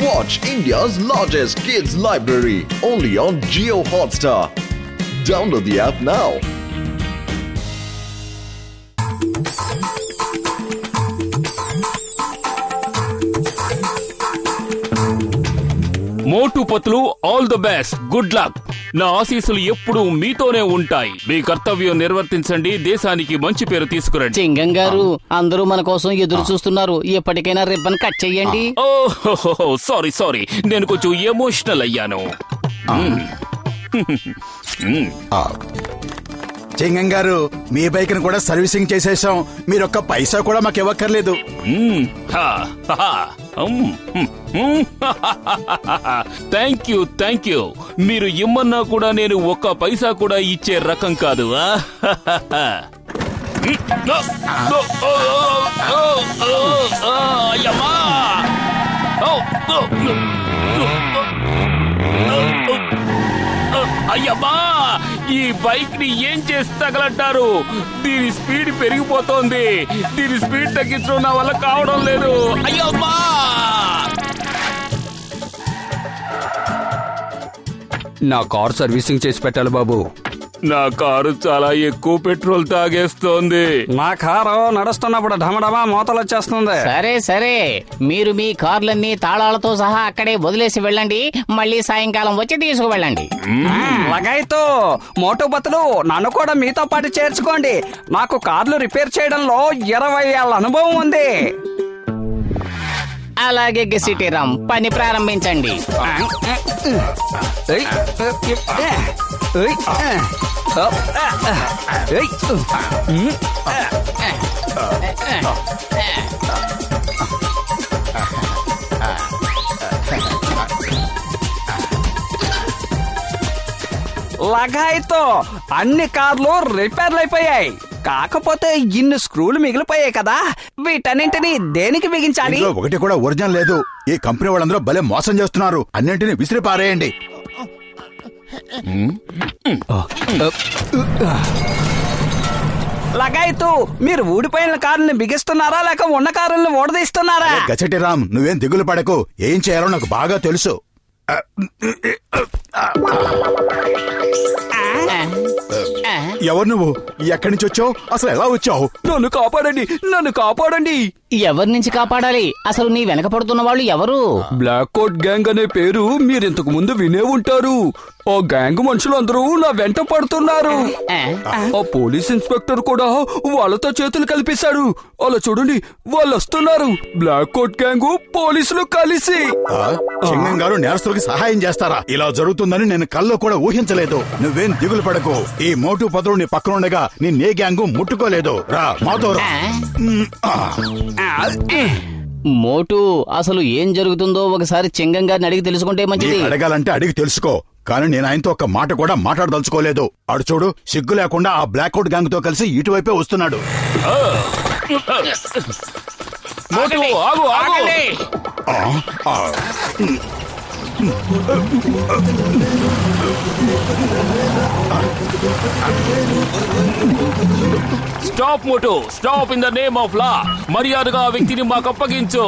Watch India's largest kids library only on Jio Hotstar. Download the app now. Motu Patlu all the best, good luck. నా ఆశీస్సులు ఎప్పుడూ మీతోనే ఉంటాయి. మీ కర్తవ్యం నిర్వర్తించండి, దేశానికి మంచి పేరు తీసుకురండి. చింగం గారు, అందరూ మన కోసం ఎదురు చూస్తున్నారు. ఎప్పటికైనా రిబ్బన్ కట్ చెయ్యండి. ఓహో సారీ, నేను కొంచెం ఎమోషనల్ అయ్యాను. చింగం గారు, మీ బైక్ ను కూడా సర్వీసింగ్ చేసేసాం. మీరు ఒక్క పైసా కూడా మాకు ఇవ్వక్కర్లేదు. Thank you. మీరు ఇమ్మన్నా కూడా నేను ఒక్క పైసా కూడా ఇచ్చే రకం కాదు. అయ్యమ్మా, ఈ బైక్ ని ఏం చేసి తగలంటారు? దీని స్పీడ్ పెరిగిపోతోంది. దీని స్పీడ్ తగ్గించడం నా వల్ల కావడం లేదు. అయ్యమ్మా, నా కార్ సర్వీసింగ్ చేసి పెట్టాలి బాబు. నా కారు చాలా ఎక్కువ పెట్రోల్ తాగేస్తోంది. నా కారు నడుస్తున్నప్పుడు ఢమఢమా మోతలు వచ్చేస్తుంది. సరే, మీరు మీ కార్లన్నీ తాళాలతో సహా అక్కడే వదిలేసి వెళ్ళండి. మళ్ళీ సాయంకాలం వచ్చి తీసుకువెళ్ళండి. లగైతో మోటు బతులు నన్ను కూడా మీతో పాటు చేర్చుకోండి. నాకు కార్లు రిపేర్ చేయడంలో 20 ఏళ్ల అనుభవం ఉంది. అలాగే గెసిటీరామ్, పని ప్రారంభించండి. లగాయితో అన్ని కార్లు రిపేర్లు అయిపోయాయి. కాకపోతే ఇన్ని స్క్రూలు మిగిలిపోయాయి కదా, వీటన్నింటినీ దేనికి బిగించాలి? ఇందులో ఒకటి కూడా ఒరిజినల్ లేదు. ఈ కంపెనీ వాళ్ళందరూ భలే మోసం చేస్తున్నారు. అన్నింటినీ విసిరి పారేయండి. లగాయితూ, మీరు ఊడిపోయిన కారుని బిగిస్తున్నారా లేక ఉన్న కారుల్ని ఓడదీస్తున్నారా? గచ్చటిరామ్, నువ్వేం దిగులు పడకు. ఏం చేయాలో నాకు బాగా తెలుసు. ఎవరు నువ్వు? ఎక్కడి నుంచి వచ్చావు? అసలు ఎలా వచ్చావు? నన్ను కాపాడండి. ఎవరి నుంచి కాపాడాలి? అసలు నీ వెనక పడుతున్న వాళ్ళు ఎవరు? బ్లాక్ కోట్ గ్యాంగ్ అనే పేరు మీరింతకు ముందు వినే ఉంటారు. ఆ గ్యాంగ్ మనుషులందరూ నా వెంట పడుతున్నారు. ఆ పోలీస్ ఇన్స్పెక్టర్ కూడా వాళ్ళతో చేతులు కలిపేశాడు. అలా చూడండి, వాళ్ళు వస్తున్నారు. బ్లాక్ కోట్ గ్యాంగ్ పోలీసులు కలిసి. సింగం గారు నేరస్తులకి సహాయం చేస్తారా? ఇలా జరుగుతుందని నేను కల్లో కూడా ఊహించలేదు. నువ్వేం దిగులు పడకు. ఈ మోటు పదులు నీ పక్కన ఉండగా నిన్నే గ్యాంగ్ ముట్టుకోలేదు. రా మాతో రా. మోటు, అసలు ఏం జరుగుతుందో ఒకసారి చింగం గారిని అడిగి తెలుసుకుంటే మంచిది. అడగాలంటే అడిగి తెలుసుకో, కానీ నేను ఆయనతో ఒక మాట కూడా మాట్లాడదలుచుకోలేదు. అడు చూడు, సిగ్గు లేకుండా ఆ బ్లాక్అవుట్ గ్యాంగ్ తో కలిసి ఇటువైపే వస్తున్నాడు. Stop Motu, stop in the name of law. మర్యాదగా ఆ వ్యక్తిని మాకు అప్పగించు.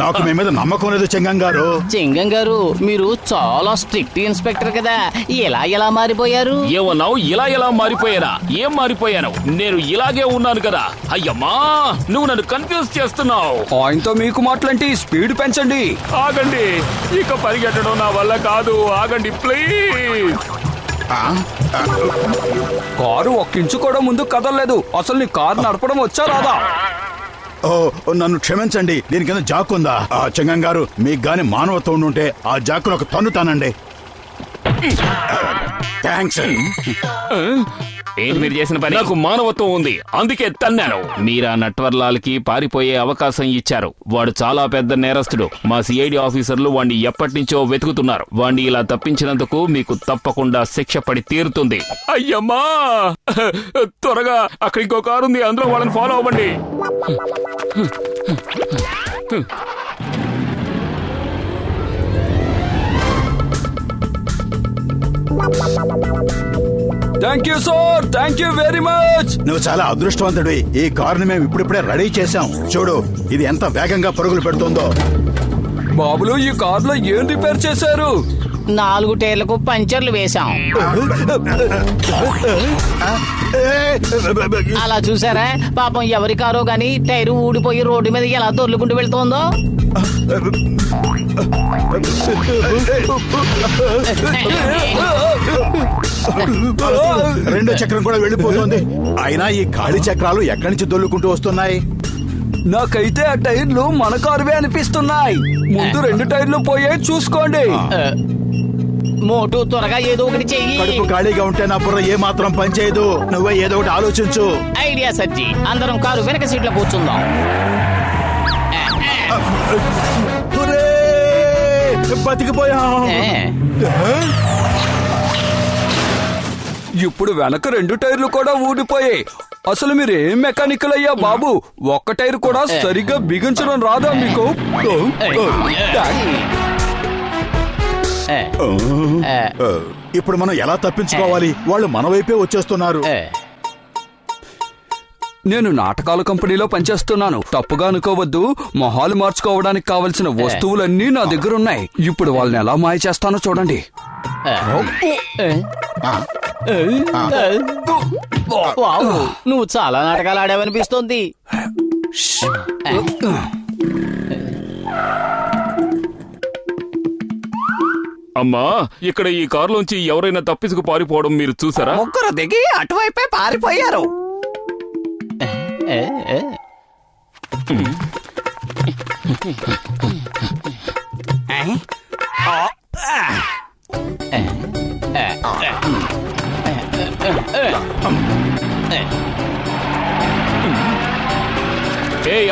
నాకు మీ మీద నమ్మకం లేదు చింగం గారు. చింగం గారు, మీరు చాలా స్ట్రిక్ట్ ఇన్స్పెక్టర్ కదా, ఎలా మారిపోయారు? ఏమన్నావు? ఇలా మారిపోయానా? ఏం మారిపోయాను? నేను ఇలాగే ఉన్నాను కదా. అయ్యమ్మా, నువ్వు నన్ను కన్ఫ్యూజ్ చేస్తున్నావు. ఆయనతో మీకు మాటలంటే స్పీడ్ పెంచండి. ఆగండి, ఇక పరిగెట్టడం నా వల్ల కాదు. ఆగండి ప్లీజ్. కారు ఒక్క ఇంచు కూడా ముందుకు కదలలేదు. అసలు నీ కారు నడపడం వచ్చా రాదా? ఓ, నన్ను క్షమించండి. దీని కింద జాక్ ఉందా? చింగం గారు, మీకు గాని మానవత్వం ఉంటే ఆ జాకును ఒక తన్నుతానండి. థ్యాంక్స్. ఏంటి మీరు చేసిన పని? నాకు మానవత్వం ఉంది, అందుకే తన్నాను. మీరా నట్వర్లాల్కి పారిపోయే అవకాశం ఇచ్చారు. వాడు చాలా పెద్ద నేరస్తుడు. మా సిఐడి ఆఫీసర్లు వాణ్ణి ఎప్పటి నుంచో వెతుకుతున్నారు. వాణ్ణి ఇలా తప్పించినందుకు మీకు తప్పకుండా శిక్ష పడి తీరుతుంది. అయ్యమ్మా, త్వరగా అక్కడ ఇంకో కారు ఉంది, అందులో వాళ్ళని ఫాలో అవ్వండి. Thank you sir, thank you very much. నువ్వు చాలా అదృష్టవంతుడివి. ఈ కారుని మేము ఇప్పుడిప్పుడే రెడీ చేశాం. చూడు, ఇది ఎంత వేగంగా పరుగులు పెడుతుందో. బాబులు ఈ కార్లో ఏం రిపేర్ చేశారు? 4 టైర్లకు పంచర్లు వేశాం. అలా చూసారా? పాపం ఎవరి కారో గాని టైరు ఊడిపోయి రోడ్డు మీద ఎలా దొర్లుకుంటూ వెళ్తోందో. రెండో చక్రం కూడా వెళ్ళిపోతుంది. అయినా ఈ ఖాళీ చక్రాలు ఎక్కడి నుంచి దొల్లుకుంటూ వస్తున్నాయి? నాకైతే ఆ టైర్లు మన కారువే అనిపిస్తున్నాయి. ముందు 2 టైర్లు పోయే చూసుకోండి. మోటు త్వరగా ఏదో ఒకటి చెయ్యి. కడుపు ఖాళీగా ఉంటే నా బుర్ర ఏ మాత్రం పనిచేయదు. నువ్వే ఏదో ఒకటి ఆలోచించు. ఐడియా సజ్జి. అందరం కారు వెనక సీట్లో కూర్చుందాం. బతికిపోయాం. ఇప్పుడు వెనక 2 టైర్లు కూడా ఊడిపోయాయి. అసలు మీరు ఏం మెకానికల్ అయ్యా బాబు? ఒక్క టైర్ కూడా సరిగ్గా బిగించడం రాదా మీకు? ఇప్పుడు మనం ఎలా తప్పించుకోవాలి? వాళ్ళు మన వైపే వచ్చేస్తున్నారు. నేను నాటకాల కంపెనీలో పనిచేస్తున్నాను. తప్పుగా అనుకోవద్దు. మొహాలు మార్చుకోవడానికి కావలసిన వస్తువులన్నీ నా దగ్గర ఉన్నాయి. ఇప్పుడు వాళ్ళని ఎలా మాయ చేస్తానో చూడండి. వావ్, నువ్వు చాలా నాటకాలు ఆడావనిపిస్తోంది. అమ్మా, ఇక్కడ ఈ కారులోంచి ఎవరైనా తప్పించుకు పారిపోవడం మీరు చూసారా? 3 దిగి అటువైపే పారిపోయారు.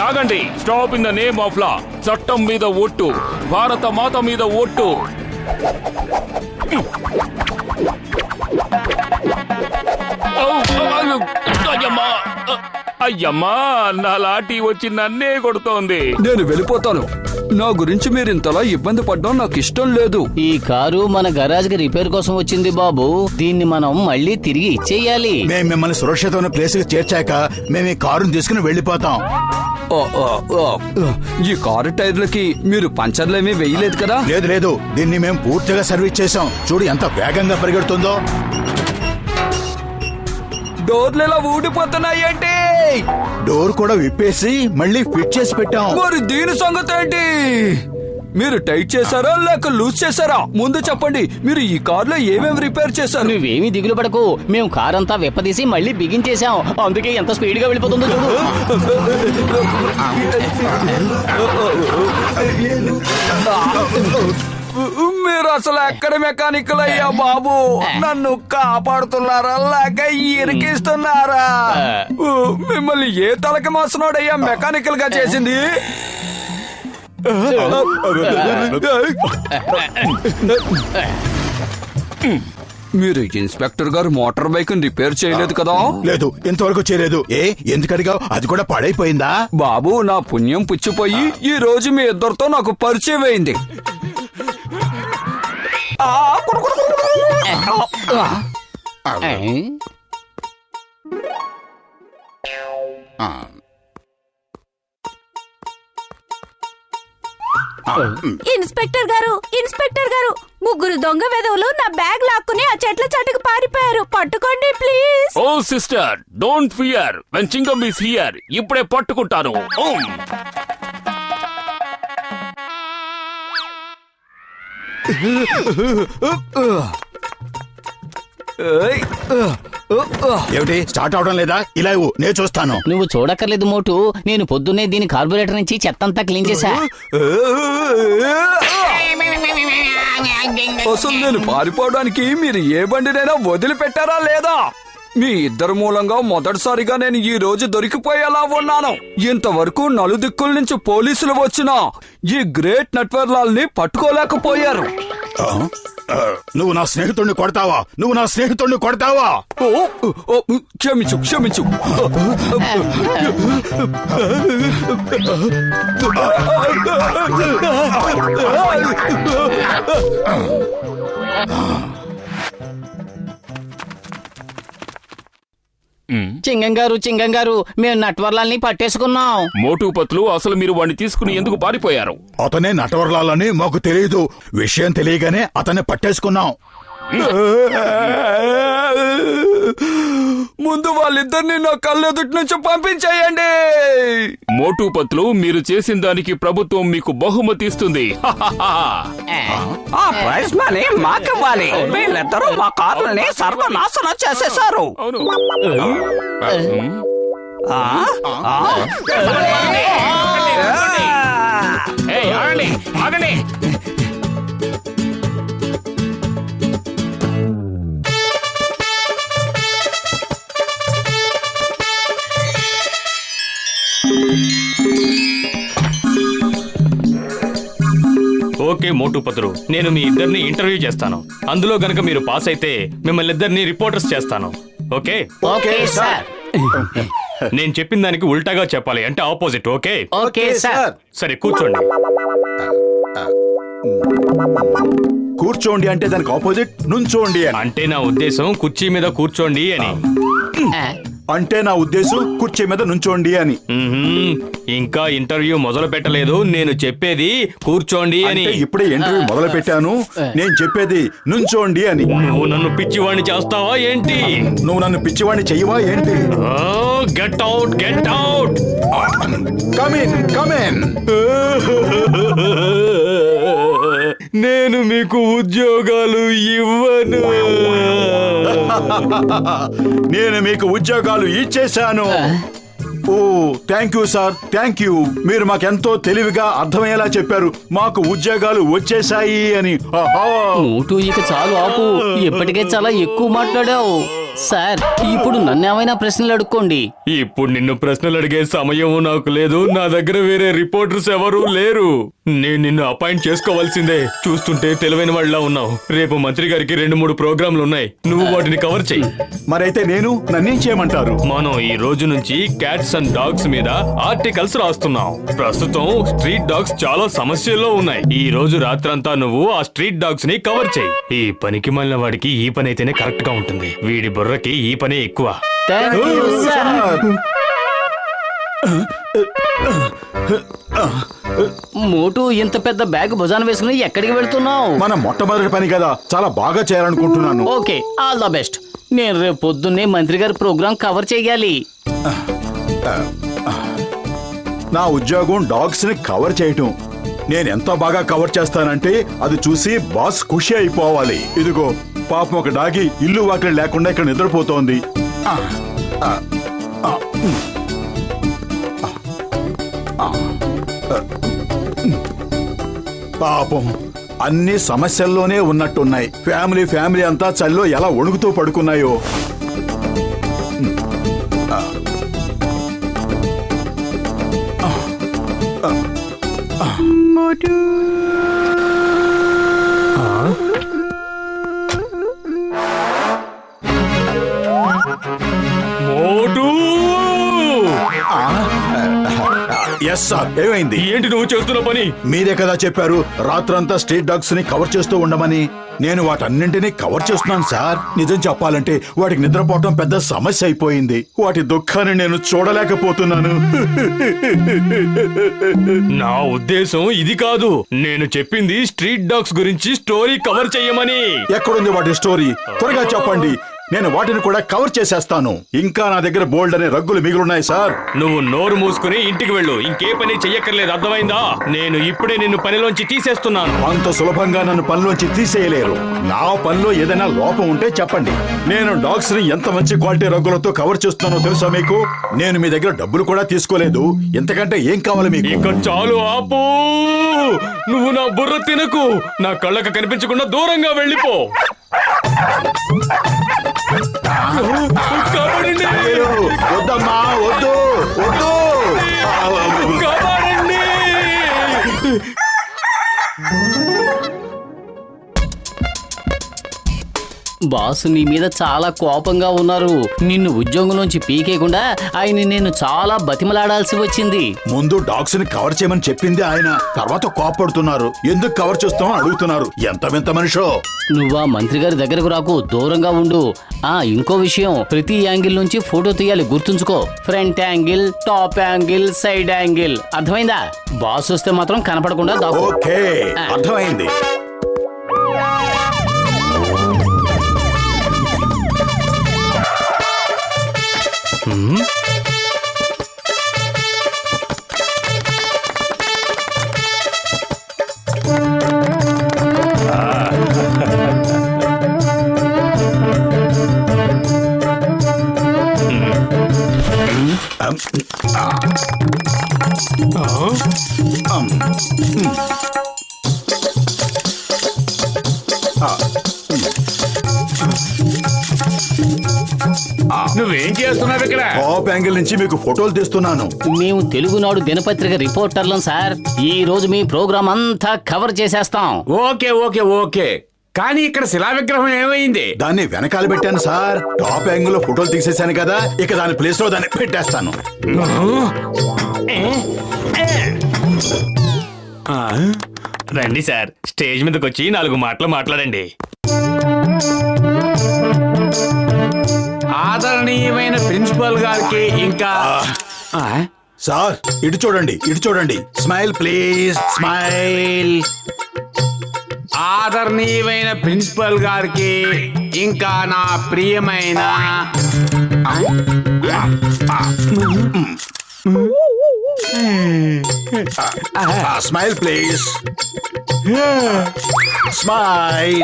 ఆగండి. Stop in the name of law. చట్టం మీద ఒట్టు, భారత మాత మీద ఒట్టు. అయ్యమ్మా, నా లాఠీ వచ్చి నన్నే కొడుతోంది. నేను వెళ్ళిపోతాను. నా గురించి మీరు ఇంతలా ఇబ్బంది పడడం నాకు ఇష్టం లేదు. ఈ కారు మన గరాజ్ కి రిపేర్ కోసం వచ్చింది బాబు. దీన్ని మనం మళ్ళీ తిరిగి ఇచ్చేయాలి. మేము మిమ్మల్ని సురక్షితమైన ప్లేస్ కి చేర్చాక మేము ఈ కారుని తీసుకుని వెళ్ళిపోతాం. ఈ కారు టైర్లకి మీరు పంచర్లేమీ వేయలేదు కదా? లేదు లేదు, దీన్ని మేము పూర్తిగా సర్వీస్ చేసాం. చూడు ఎంత వేగంగా పరిగెడుతుందో. డోర్లు ఎలా ఊడిపోతున్నాయి ఏంటి? డోర్ కూడా విప్పేసి మళ్ళీ ఫిట్ చేసి పెట్టాం. మరి దీని సంగతి ఏంటి? మీరు టైట్ చేశారా లేక లూజ్ చేశారా? ముందు చెప్పండి. మీరు ఈ కార్లో ఏమేమి రిపేర్ చేశారు? నువ్వేమీ దిగులు పడకు. మేము కారంతా వెప్పదీసి మళ్ళీ బిగించేశాం. అందుకే ఎంత స్పీడ్ గా వెళ్ళిపోతుందో చూడు. మీరు అసలు ఎక్కడ మెకానికల్ అయ్యా బాబు? నన్ను కాపాడుతున్నారా లేక ఇరికిస్తున్నారా? మిమ్మల్ని ఏ తలకి మాసనోడయ్యా మెకానికల్ గా చేసింది? మీరు ఇన్స్పెక్టర్ గారు మోటార్ బైక్ రిపేర్ చేయలేదు కదా? లేదు, ఇంతవరకు చేయలేదు. ఎందుకడిగా? అది కూడా పాడైపోయిందా? బాబు, నా పుణ్యం పుచ్చిపోయి ఈ రోజు మీ ఇద్దరితో నాకు పరిచయం అయింది. ఇన్స్పెక్టర్ గారు, ఇన్స్పెక్టర్ గారు, 3 దొంగ వెధవులు నా బ్యాగ్ లాక్కుని ఆ చెట్ల చాటుకు పారిపోయారు. పట్టుకోండి please. Oh sister, don't fear. When Chingam is here. ఇప్పుడే పట్టుకుంటాను. ఏమిటి స్టార్ట్ అవడం లేదా? ఇలా ఇవ్వు, నేను చూస్తాను. నువ్వు చూడక్కర్లేదు మోటు. నేను పొద్దున్నే దీని కార్బొరేటర్ నుంచి చెత్తంతా క్లీన్ చేశా. అసలు నేను పారిపోవడానికి మీరు ఏ బండినైనా వదిలిపెట్టారా లేదా? మీ ఇద్దరు మూలంగా మొదటిసారిగా నేను ఈ రోజు దొరికిపోయేలా ఉన్నాను. ఇంతవరకు నలుదిక్కుల నుంచి పోలీసులు వచ్చినా ఈ గ్రేట్ నట్వర్లాల్ ని పట్టుకోలేకపోయారు. నువ్వు నా స్నేహితుడిని కొడతావా? నువ్వు నా స్నేహితుడిని కొడతావా? క్షమించు, క్షమించు. చింగం గారు మేము నట్వర్లాల్ని పట్టేసుకున్నాం. మోటు పత్లు, అసలు మీరు వాడిని తీసుకుని ఎందుకు పారిపోయారు? అతనే నటవర్లాలని మాకు తెలియదు. విషయం తెలియగానే అతన్ని పట్టేసుకున్నాం. ముందు వాళ్ళిద్దరిని నా కళ్ళెదుటి నుంచి పంపించేయండి. మోటు పత్లు, మీరు చేసిన దానికి ప్రభుత్వం మీకు బహుమతి ఇస్తుంది. ఆ ప్రైజ్ మనీ మాకివ్వాలి. వీళ్ళిద్దరూ మా కార్లని సర్వనాశనం చేసేశారు. అవును. ఏయ్, ఆగండి, ఆగండి. ఓకే మోటు పత్రు, నేను మీ ఇద్దరిని ఇంటర్వ్యూ చేస్తాను. అందులో గనక మీరు పాస్ అయితే మిమ్మల్ని ఇద్దరిని రిపోర్టర్స్ చేస్తాను. ఓకే? Okay sir. నేను చెప్పిన దానికి ఉల్టాగా చెప్పాలి, అంటే ఆపోజిట్. ఓకే? Okay sir. సరే, కూర్చోండి. కూర్చోండి అంటే దానికి ఆపోజిట్ నుంచోండి అని. అంటే నా ఉద్దేశం కుర్చీ మీద కూర్చోండి అని. అంటే నా ఉద్దేశం కుర్చీ మీద నుంచోండి అని. ఇంకా ఇంటర్వ్యూ మొదలు పెట్టలేదు, నేను చెప్పేది కూర్చోండి అని. అంటే ఇప్పుడే ఇంటర్వ్యూ మొదలు పెట్టాను, నేను చెప్పేది నుంచోండి అని. నువ్వు నన్ను పిచ్చివాణ్ణి చేస్తావా ఏంటి? నువ్వు నన్ను పిచ్చివాణ్ణి చెయ్యవా ఏంటి? Get out, get out. Come in, come in. నేను మీకు ఉద్యోగాలు ఇవ్వను. నేను మీకు ఉద్యోగాలు ఇచ్చేశాను. Oh thank you sir, thank you. మీరు మాకెంతో తెలివిగా అర్థమయ్యేలా చెప్పారు. మాకు ఉద్యోగాలు వచ్చేసాయి అని. మోటు, ఇక చాలు ఆపు. ఇప్పటికే చాలా ఎక్కువ మాట్లాడావు. సార్, ఇప్పుడు నన్నేమైనా ప్రశ్నలు అడుక్కోండి. ఇప్పుడు నిన్ను ప్రశ్నలు అడిగే సమయం నాకు లేదు. నా దగ్గర వేరే రిపోర్టర్స్ ఎవరూ లేరు. నేను నిన్ను అపాయింట్ చేసుకోవాల్సిందే. చూస్తుంటే తెలివైన వాళ్ళ ఉన్నావు. రేపు మంత్రి గారికి 2-3 ప్రోగ్రాంలు ఉన్నాయి. నువ్వు వాటిని కవర్ చెయ్యి. మరైతే నన్నేం చేయమంటారు? మనం ఈ రోజు నుంచి క్యాట్స్ అండ్ డాగ్స్ మీద ఆర్టికల్స్ రాస్తున్నాం. ప్రస్తుతం స్ట్రీట్ డాగ్స్ చాలా సమస్యల్లో ఉన్నాయి. ఈ రోజు రాత్రంతా నువ్వు ఆ స్ట్రీట్ డాగ్స్ ని కవర్ చెయ్యి. ఈ పనికి మళ్ళీ వాడికి ఈ పని అయితేనే కరెక్ట్ గా ఉంటుంది. వీడి బుర్రకి ఈ పనే ఎక్కువ. Thank you sir. మోటు, ఇంత పెద్ద బ్యాగ్ భుజాన వేసుకుని ఎక్కడికి వెళ్తున్నావు? మన మొట్టమొదటి పని కదా, చాలా బాగా చేయాలనుకుంటున్నాను. Okay, all the best. నేను రేపు పొద్దున్నే మంత్రి గారి ప్రోగ్రాం కవర్ చేయాలి. నా ఉద్యోగం డాగ్స్ ని కవర్ చేయటం. నేను ఎంత బాగా కవర్ చేస్తానంటే అది చూసి బాస్ ఖుషి అయిపోవాలి. ఇదిగో పాపం, ఒక డాగి ఇల్లు వాకిలి లేకుండా ఇక్కడ నిద్రపోతోంది. పాపం, అన్ని సమస్యల్లోనే ఉన్నట్టున్నాయి. ఫ్యామిలీ అంతా చలిలో ఎలా వణుకుతూ పడుకున్నాయో. మోటు! ఎస్ సార్, ఏమైంది? ఏంటి నువ్వు చేస్తున్న పని? మీరే కదా చెప్పారు రాత్రంతా స్ట్రీట్ డాగ్స్ ని కవర్ చేస్తూ ఉండమని. నేను వాటన్నింటినీ కవర్ చేస్తున్నాను సార్. నిజం చెప్పాలంటే వాటికి నిద్రపోవటం పెద్ద సమస్య అయిపోయింది. వాటి దుఃఖాన్ని నేను చూడలేకపోతున్నాను. నా ఉద్దేశం ఇది కాదు. నేను చెప్పింది స్ట్రీట్ డాగ్స్ గురించి స్టోరీ కవర్ చెయ్యమని. ఎక్కడుంది వాటి స్టోరీ? త్వరగా చెప్పండి, నేను వాటిని కూడా కవర్ చేసేస్తాను. ఇంకా నా దగ్గర బోల్డ్ అనే రగ్గులు మిగులున్నాయి సార్. నువ్వు నోరు మూసుకుని ఇంటికి వెళ్ళు. ఇంకే పని చెయ్యక్కర్లేదు, అర్థమైందా? నేను ఇప్పుడే నిన్ను పనిలోంచి తీసేస్తున్నాను. అంత సులభంగా నన్ను పనిలోంచి తీసేయలేరు. నా పనిలో ఏదైనా లోపం ఉంటే చెప్పండి. నేను డాగ్స్ ని ఎంత మంచి క్వాలిటీ రగ్గులతో కవర్ చేస్తున్నానో తెలుసా మీకు? నేను మీ దగ్గర డబ్బులు కూడా తీసుకోలేదు. ఎంతకంటే ఏం కావాలి మీకు? ఇక చాలు, ఆపు. నువ్వు నా బుర్ర తినకు. నా కళ్ళకు కనిపించకుండా దూరంగా వెళ్ళిపో. కాపాడండి! వద్దమ్మా, వద్దు వద్దు. కాపాడండి! బాస్ నీ మీద చాలా కోపంగా ఉన్నారు. నిన్ను ఉద్యోగం నుంచి పీకేయకుండా ఆయన నేను చాలా బతిమలాడాల్సి వచ్చింది. ముందు డాగ్స్ ని కవర్ చేయమని చెప్పింది ఆయన, తర్వాత కోపడుతున్నారు. ఎందుకు కవర్ చేస్తామో అడుగుతున్నారు. ఎంత వింత మనిషో. నువ్వా మంత్రి గారి దగ్గరకు రాకు, దూరంగా ఉండు. ఇంకో విషయం, ప్రతి యాంగిల్ నుంచి ఫోటో తీయాలి, గుర్తుంచుకో. Front angle, top angle, side angle, అర్థమైందా? బాస్ వస్తే మాత్రం కనపడకుండా దాకు. ఓకే, అర్థమైంది. నువ్వేం చేస్తున్నావు ఇక్కడ? టాప్ యాంగిల్ నుంచి మీకు ఫోటోలు తీస్తున్నాను. మేము తెలుగునాడు దినపత్రిక రిపోర్టర్లం సార్. ఈ రోజు మీ ప్రోగ్రామ్ అంతా కవర్ చేసేస్తాం. ఓకే ఓకే ఓకే, కానీ ఇక్కడ శిలా విగ్రహం ఏమైంది? దాన్ని వెనకాల పెట్టాను సార్. టాప్ యాంగిల్ లో ఫోటోలు తీసేశాను కదా, ఇక దాని ప్లేస్ లో దాన్ని పెట్టేస్తాను. రండి సార్, స్టేజ్ మీదకి వచ్చి 4 మాటలు మాట్లాడండి. ఆదరణీయమైన ప్రిన్సిపల్ గారికి, ఇంకా సార్ ఇటు చూడండి, ఇటు చూడండి. Smile please, smile. ఆదరణీయమైన ప్రిన్సిపల్ గారికి, ఇంకా నా ప్రియమైన స్మైల్ ప్లీజ్, స్మైల్.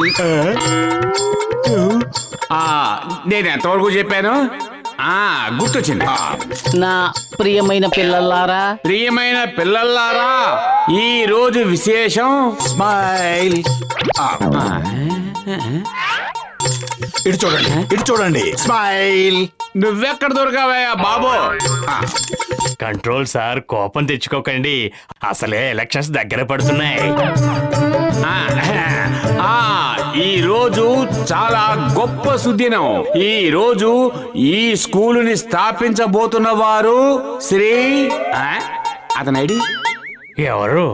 నేను ఎంతవరకు చెప్పాను? గుర్తొచ్చింది. నా ప్రియమైన పిల్లలారా, ప్రియమైన పిల్లలారా, ఈ రోజు విశేషం స్మైల్. ఇటు చూడండి, ఇటు చూడండి. స్మైల్. నువ్వెక్కడ దొరకావయ్యా బాబు? కంట్రోల్ సార్, కోపం తెచ్చుకోకండి. అసలే ఎలక్షన్స్ దగ్గర పడుతున్నాయి. ఈ రోజు చాలా గొప్ప సుదినం. ఈ రోజు ఈ స్కూలుని స్థాపించబోతున్న వారు శ్రీ అతని ఐడి ఎవరు?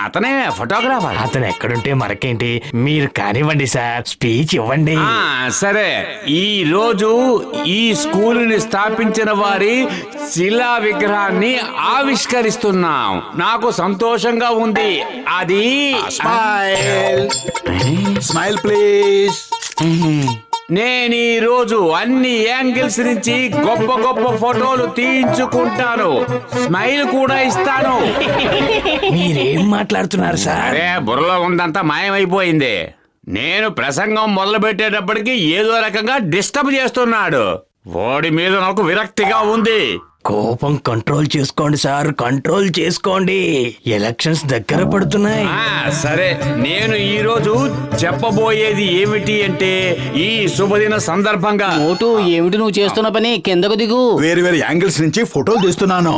అతనే ఫోటోగ్రాఫర్. అతను ఎక్కడుంటే మనకేంటి, మీరు కానివ్వండి సార్, స్పీచ్ ఇవ్వండి. సరే, ఈ రోజు ఈ స్కూలుని స్థాపించిన వారి శిలా విగ్రహాన్ని ఆవిష్కరిస్తున్నాం. నాకు సంతోషంగా ఉంది. అది స్మైల్. Smile please. నేను ఈ రోజు అన్ని యాంగిల్స్ నుంచి గొప్ప గొప్ప ఫోటోలు తీయించుకుంటాను, స్మైల్ కూడా ఇస్తాను. మీరేం మాట్లాడుతున్నారు సార్? అరే, బుర్రలో ఉందంతా మాయమైపోయింది. నేను ప్రసంగం మొదలు పెట్టేటప్పటికి ఏదో రకంగా డిస్టర్బ్ చేస్తున్నాడు. వాడి మీద నాకు విరక్తిగా ఉంది. కోపం కంట్రోల్ చేసుకోండి సార్, కంట్రోల్ చేసుకోండి. ఎలక్షన్స్ దగ్గర పడుతున్నాయి. సరే, నేను ఈ రోజు చెప్పబోయేది ఏమిటి అంటే, ఈ శుభదిన సందర్భంగా మోటు ఏమిటి నువ్వు చేస్తున్న పని? కిందకు దిగు. వేరు వేరు యాంగిల్స్ నుంచి ఫోటోలు తీస్తున్నాను.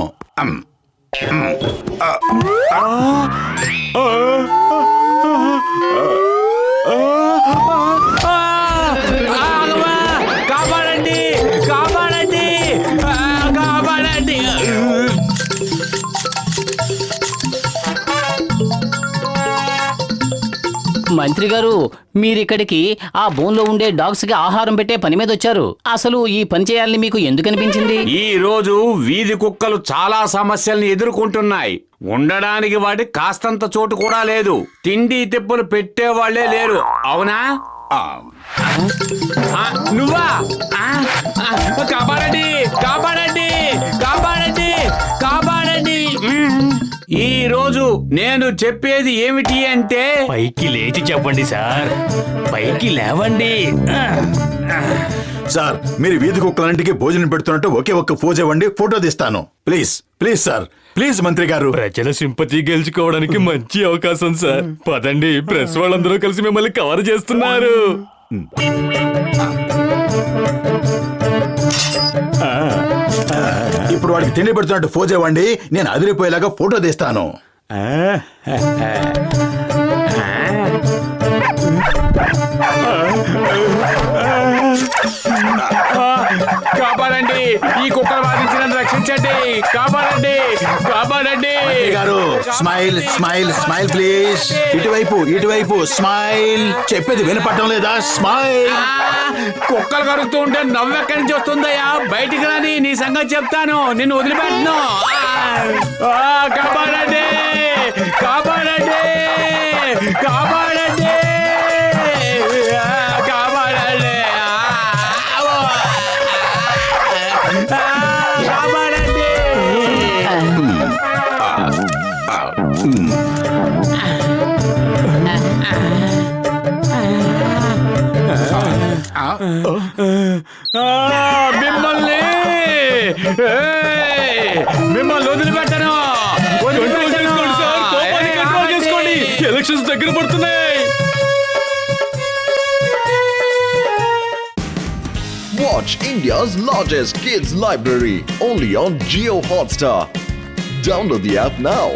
కాపాడండి, కాపాడండి, కాపాడండి. మంత్రి గారు, మీరిక్కడికి ఆ బోన్లో ఉండే డాగ్స్ కి ఆహారం పెట్టే పని మీద వచ్చారు. అసలు ఈ పని చేయాలని మీకు ఎందుకు అనిపించింది? ఈ రోజు వీధి కుక్కలు చాలా సమస్యల్ని ఎదుర్కొంటున్నాయి. ఉండడానికి వాటి కాస్తంత చోటు కూడా లేదు. తిండి తిప్పులు పెట్టేవాళ్లే లేరు. అవునా? నువ్వా? కాపాడండి, కాపాడండి, కాపాడండి, కాపాడండి. ఈ రోజు నేను చెప్పేది ఏమిటి అంటే, పైకి లేచి చెప్పండి సార్, పైకి లేవండి. సార్, మీరు వీధి కుక్కలంటికి భోజనం పెడుతున్నట్టు ఒకే ఒక్క ఫోజ్ ఇవ్వండి, ఫోటో తీస్తాను. ప్లీజ్ ప్లీజ్ సార్, ప్లీజ్ మంత్రి గారు. ప్రజల సింపతి గెలుచుకోవడానికి మంచి అవకాశం సార్. పదండి, ప్రెస్ వాళ్ళందరూ కలిసి మిమ్మల్ని కవర్ చేస్తున్నారు. ఇప్పుడు వాడికి తిండి పెడుతున్నట్టు ఫోజ్ ఇవ్వండి, నేను అదిరిపోయేలాగా ఫోటో తీస్తాను. కాపాడండి, ఈ కుక్కలు బాధించిన రక్షించండి, కాపాడండి, కాపాడండి. గారు స్మైల్ స్మైల్ స్మైల్ ప్లీజ్. ఇటువైపు ఇటువైపు స్మైల్. చెప్పేది వినపడటం లేదా? స్మైల్. కుక్కలు కరుస్తూ ఉంటే నవ్వు ఎక్కడి నుంచి వస్తుందయ్యా? బయటికి రాని, నీ సంగతి చెప్తాను, నిన్ను వదిలిపెట్టను. కాపాడండి, కాపాడండి, కాపాడండి, కాపాడండి, కాపాడండి. మిమ్మల్ని మిమ్మల్ని వదిలిపెట్టను, ఎలక్షన్స్ దగ్గర పడుతున్నాయి. Watch India's largest kids library only on Geo Hotstar. Download the app now.